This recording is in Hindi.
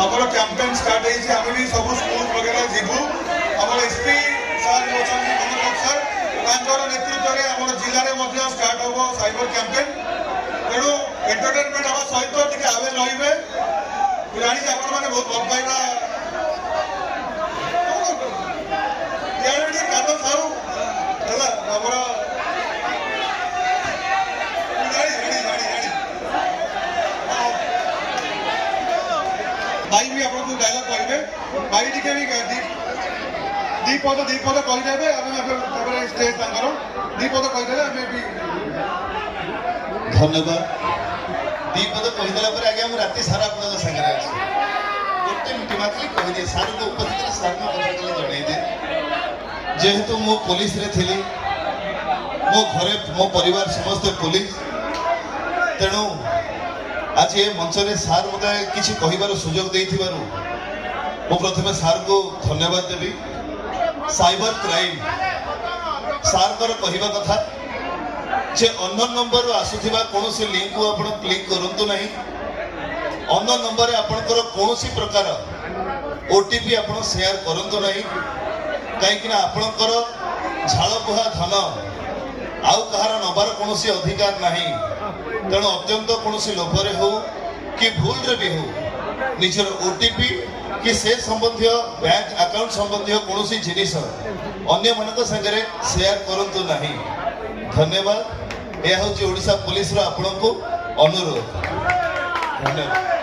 ଆମର କ୍ୟାମ୍ପେନ୍ ଷ୍ଟାର୍ଟ ହେଇଛି। ଆମେ ବି ସବୁ ସ୍କୁଲ वगैरह ଯିବୁ। ଆମର ଏସପି ସାର୍ ଅଛନ୍ତି କମିଶନର ସାର୍, ତାଙ୍କର ନେତୃତ୍ୱରେ ଆମର ଜିଲ୍ଲାରେ ମଧ୍ୟ ଷ୍ଟାର୍ଟ ହେବ ସାଇବର କ୍ୟାମ୍ପେନ୍। ତେଣୁ ଏଣ୍ଟରଟେନମେଣ୍ଟ ହେବା ସହିତ ଟିକେ ଆୱେର୍ ରହିବେ। ମୁଁ ଜାଣିଛି ଆପଣମାନେ ବହୁତ ଭଲ ପାଇବା ଇଆଡ଼େ ଟିକେ କାମ ଥାଉ ହେଲା ଆମର भाई भी आपको डायलॉग कहे भाई टी दीपद कहीदेवे स्टेज तांकर दीपद कहीदेवे आम भी धन्यवाद दीपद कहीदेला आगे हम राति सारा आप सागर गोटे मिनट मात्र कहीदे सार को उपस्थित सार को कथा जनईदे जेहेतु मो पुलिस रे थिली मो घरे मो परिवार समस्त पुलिस तेणु आज ये मंच में सार मत किसी कहबार सुजोग देथिबारु मो प्रथमे सार को धन्यवाद देवी। साइबर क्राइम सार कर कहवा कथा जे अननोन नंबर आसुथिबा कोनोसी लिंक को आपण क्लिक करंतु नहीं। अननोन नंबर रे आपनकर कोनोसी प्रकार ओटीपी आपण शेयर करंतु नहीं काई कि आपनकर झालबुहा धन आउ कहार नबार कोनोसी अधिकार नहीं। तेणु अत्यंत कौन लोभरे हो कि भूल रे भी हो निजर ओटीपी कि से संबंधी बैंक अकाउंट संबंधी कौन जिनिस अन्य मानक संगे शेयर करंतु नहीं। धन्यवाद। यह हूँ ओडिशा पुलिस रो आपन को अनुरोध। धन्यवाद।